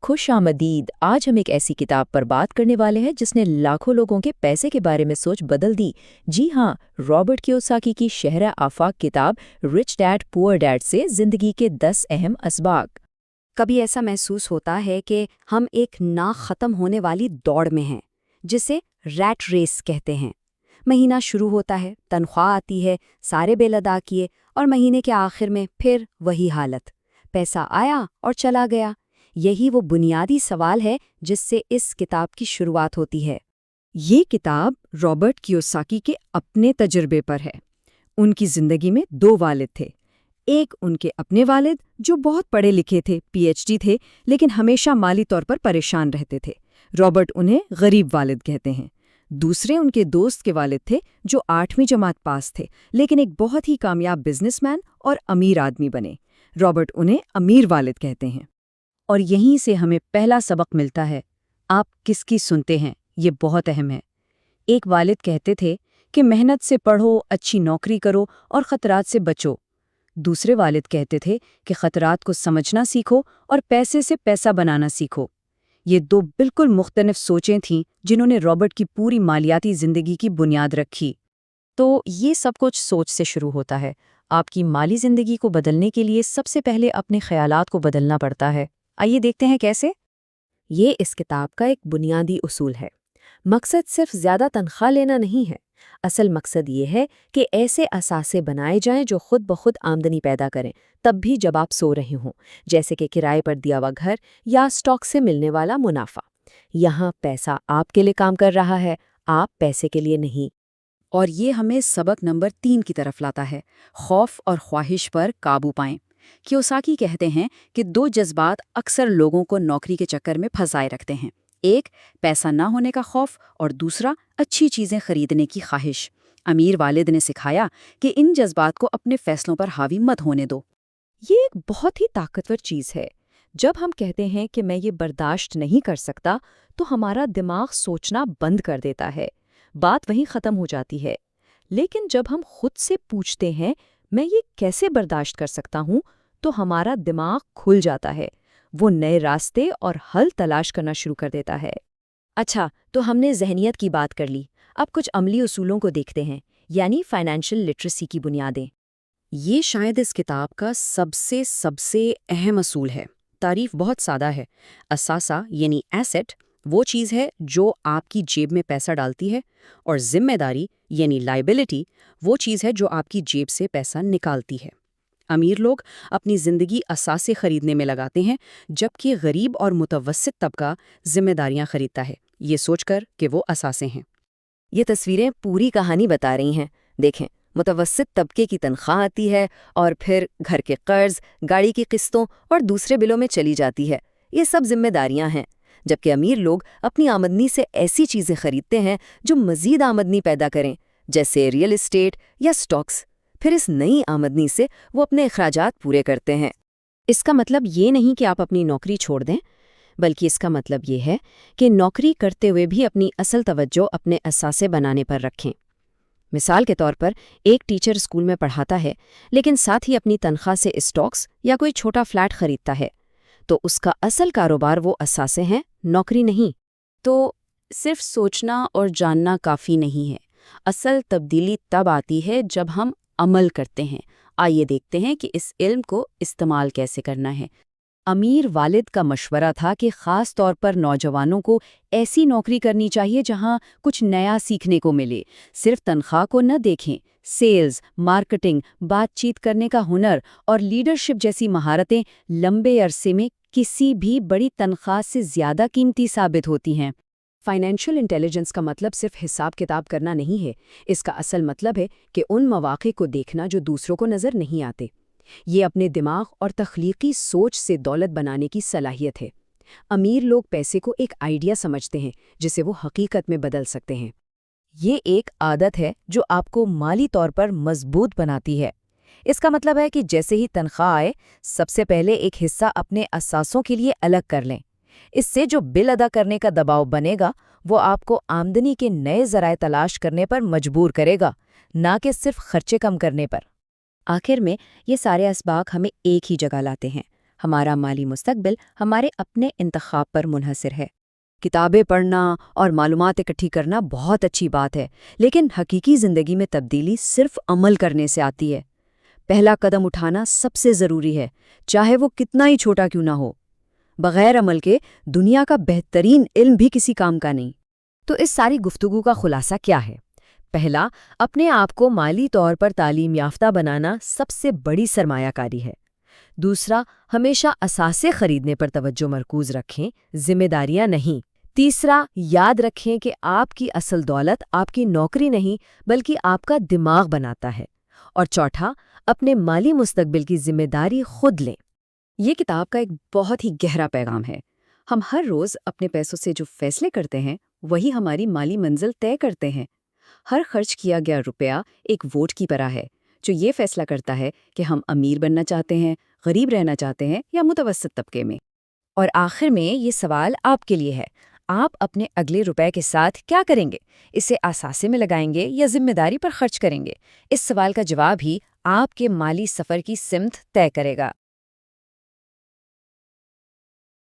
خوش آمدید۔ آج ہم ایک ایسی کتاب پر بات کرنے والے ہیں جس نے لاکھوں لوگوں کے پیسے کے بارے میں سوچ بدل دی۔ جی ہاں، رابرٹ کیوساکی کی شہر آفاق کتاب رچ ڈیڈ پور ڈیڈ سے زندگی کے 10 اہم اسباق۔ کبھی ایسا محسوس ہوتا ہے کہ ہم ایک نہ ختم ہونے والی دوڑ میں ہیں، جسے ریٹ ریس کہتے ہیں۔ مہینہ شروع ہوتا ہے، تنخواہ آتی ہے، سارے بل ادا کیے، اور مہینے کے آخر میں پھر وہی حالت، پیسہ آیا اور چلا گیا۔ یہی وہ بنیادی سوال ہے جس سے اس کتاب کی شروعات ہوتی ہے۔ یہ کتاب رابرٹ کیوساکی کے اپنے تجربے پر ہے۔ ان کی زندگی میں 2 والد تھے۔ ایک ان کے اپنے والد جو بہت پڑھے لکھے تھے، PhD تھے، لیکن ہمیشہ مالی طور پر پریشان رہتے تھے۔ رابرٹ انہیں غریب والد کہتے ہیں۔ دوسرے ان کے دوست کے والد تھے جو 8ویں جماعت پاس تھے، لیکن ایک بہت ہی کامیاب بزنس مین اور امیر آدمی بنے۔ رابرٹ انہیں امیر والد کہتے ہیں۔ اور یہیں سے ہمیں پہلا سبق ملتا ہے، آپ کس کی سنتے ہیں، یہ بہت اہم ہے۔ ایک والد کہتے تھے کہ محنت سے پڑھو، اچھی نوکری کرو اور خطرات سے بچو۔ دوسرے والد کہتے تھے کہ خطرات کو سمجھنا سیکھو اور پیسے سے پیسہ بنانا سیکھو۔ یہ 2 بالکل مختلف سوچیں تھیں جنہوں نے رابرٹ کی پوری مالیاتی زندگی کی بنیاد رکھی۔ تو یہ سب کچھ سوچ سے شروع ہوتا ہے۔ آپ کی مالی زندگی کو بدلنے کے لیے سب سے پہلے اپنے خیالات کو بدلنا پڑتا ہے۔ آئیے دیکھتے ہیں کیسے۔ یہ اس کتاب کا ایک بنیادی اصول ہے۔ مقصد صرف زیادہ تنخواہ لینا نہیں ہے، اصل مقصد یہ ہے کہ ایسے اثاثے بنائے جائیں جو خود بخود آمدنی پیدا کریں، تب بھی جب آپ سو رہے ہوں، جیسے کہ کرائے پر دیا ہوا گھر یا سٹاک سے ملنے والا منافع۔ یہاں پیسہ آپ کے لیے کام کر رہا ہے، آپ پیسے کے لیے نہیں۔ اور یہ ہمیں سبق نمبر 3 کی طرف لاتا ہے، خوف اور خواہش پر قابو پائیں۔ کیوساکی کہتے ہیں کہ 2 جذبات اکثر لوگوں کو نوکری کے چکر میں پھنسائے رکھتے ہیں، ایک پیسہ نہ ہونے کا خوف اور دوسرا اچھی چیزیں خریدنے کی خواہش۔ امیر والد نے سکھایا کہ ان جذبات کو اپنے فیصلوں پر حاوی مت ہونے دو۔ یہ ایک بہت ہی طاقتور چیز ہے۔ جب ہم کہتے ہیں کہ میں یہ برداشت نہیں کر سکتا تو ہمارا دماغ سوچنا بند کر دیتا ہے، بات وہیں ختم ہو جاتی ہے۔ لیکن جب ہم خود سے پوچھتے ہیں میں یہ کیسے برداشت کر سکتا ہوں، تو ہمارا دماغ کھل جاتا ہے، وہ نئے راستے اور حل تلاش کرنا شروع کر دیتا ہے۔ اچھا، تو ہم نے ذہنیت کی بات کر لی، اب کچھ عملی اصولوں کو دیکھتے ہیں، یعنی فائنینشل لٹریسی کی بنیادیں۔ یہ شاید اس کتاب کا سب سے اہم اصول ہے۔ تعریف بہت سادہ ہے۔ اثاثہ یعنی ایسٹ وہ چیز ہے جو آپ کی جیب میں پیسہ ڈالتی ہے، اور ذمہ داری یعنی لائبلٹی وہ چیز ہے جو آپ کی جیب سے پیسہ نکالتی ہے۔ امیر لوگ اپنی زندگی اثاثے خریدنے میں لگاتے ہیں، جبکہ غریب اور متوسط طبقہ ذمہ داریاں خریدتا ہے، یہ سوچ کر کہ وہ اثاثے ہیں۔ یہ تصویریں پوری کہانی بتا رہی ہیں۔ دیکھیں، متوسط طبقے کی تنخواہ آتی ہے اور پھر گھر کے قرض، گاڑی کی قسطوں اور دوسرے بلوں میں چلی جاتی ہے۔ یہ سب ذمہ داریاں ہیں، جبکہ امیر لوگ اپنی آمدنی سے ایسی چیزیں خریدتے ہیں جو مزید آمدنی پیدا کریں، جیسے ریئل اسٹیٹ یا سٹاکس۔ پھر اس نئی آمدنی سے وہ اپنے اخراجات پورے کرتے ہیں۔ اس کا مطلب یہ نہیں کہ آپ اپنی نوکری چھوڑ دیں، بلکہ اس کا مطلب یہ ہے کہ نوکری کرتے ہوئے بھی اپنی اصل توجہ اپنے اثاثے بنانے پر رکھیں۔ مثال کے طور پر ایک ٹیچر اسکول میں پڑھاتا ہے، لیکن ساتھ ہی اپنی تنخواہ سے اسٹاکس یا کوئی چھوٹا فلیٹ خریدتا ہے، تو اس کا اصل کاروبار وہ اثاثے ہیں، نوکری نہیں۔ تو صرف سوچنا اور جاننا کافی نہیں ہے، اصل تبدیلی تب آتی ہے جب ہم عمل کرتے ہیں۔ آئیے دیکھتے ہیں کہ اس علم کو استعمال کیسے کرنا ہے۔ امیر والد کا مشورہ تھا کہ خاص طور پر نوجوانوں کو ایسی نوکری کرنی چاہیے جہاں کچھ نیا سیکھنے کو ملے۔ صرف تنخواہ کو نہ دیکھیں، سیلز، مارکیٹنگ، بات چیت کرنے کا ہنر اور لیڈرشپ جیسی مہارتیں لمبے عرصے میں کسی بھی بڑی تنخواہ سے زیادہ قیمتی ثابت ہوتی ہیں۔ فائنینشیل انٹیلیجنس کا مطلب صرف حساب کتاب کرنا نہیں ہے، اس کا اصل مطلب ہے کہ ان مواقع کو دیکھنا جو دوسروں کو نظر نہیں آتے۔ یہ اپنے دماغ اور تخلیقی سوچ سے دولت بنانے کی صلاحیت ہے۔ امیر لوگ پیسے کو ایک آئیڈیا سمجھتے ہیں جسے وہ حقیقت میں بدل سکتے ہیں۔ یہ ایک عادت ہے جو آپ کو مالی طور پر مضبوط بناتی ہے۔ اس کا مطلب ہے کہ جیسے ہی تنخواہ آئے، سب سے پہلے ایک حصہ اپنے اثاثوں کے لیے الگ کر لیں۔ اس سے جو بل ادا کرنے کا دباؤ بنے گا وہ آپ کو آمدنی کے نئے ذرائع تلاش کرنے پر مجبور کرے گا، نہ کہ صرف خرچے کم کرنے پر۔ آخر میں یہ سارے اسباق ہمیں ایک ہی جگہ لاتے ہیں، ہمارا مالی مستقبل ہمارے اپنے انتخاب پر منحصر ہے۔ کتابیں پڑھنا اور معلومات اکٹھی کرنا بہت اچھی بات ہے، لیکن حقیقی زندگی میں تبدیلی صرف عمل کرنے سے آتی ہے۔ پہلا قدم اٹھانا سب سے ضروری ہے، چاہے وہ کتنا ہی چھوٹا کیوں نہ ہو۔ بغیر عمل کے دنیا کا بہترین علم بھی کسی کام کا نہیں۔ تو اس ساری گفتگو کا خلاصہ کیا ہے؟ پہلا، اپنے آپ کو مالی طور پر تعلیم یافتہ بنانا سب سے بڑی سرمایہ کاری ہے۔ دوسرا، ہمیشہ اثاثے خریدنے پر توجہ مرکوز رکھیں، ذمہ داریاں نہیں۔ تیسرا، یاد رکھیں کہ آپ کی اصل دولت آپ کی نوکری نہیں بلکہ آپ کا دماغ بناتا ہے۔ اور چوتھا، اپنے مالی مستقبل کی ذمہ داری خود لیں۔ یہ کتاب کا ایک بہت ہی گہرا پیغام ہے۔ ہم ہر روز اپنے پیسوں سے جو فیصلے کرتے ہیں وہی ہماری مالی منزل طے کرتے ہیں۔ ہر خرچ کیا گیا روپیہ ایک ووٹ کی طرح ہے جو یہ فیصلہ کرتا ہے کہ ہم امیر بننا چاہتے ہیں، غریب رہنا چاہتے ہیں یا متوسط طبقے میں۔ اور آخر میں یہ سوال آپ کے لیے ہے، آپ اپنے اگلے روپے کے ساتھ کیا کریں گے؟ اسے اثاثے میں لگائیں گے یا ذمہ داری پر خرچ کریں گے؟ اس سوال کا جواب ہی آپ کے مالی سفر کی سمت طے کرے گا۔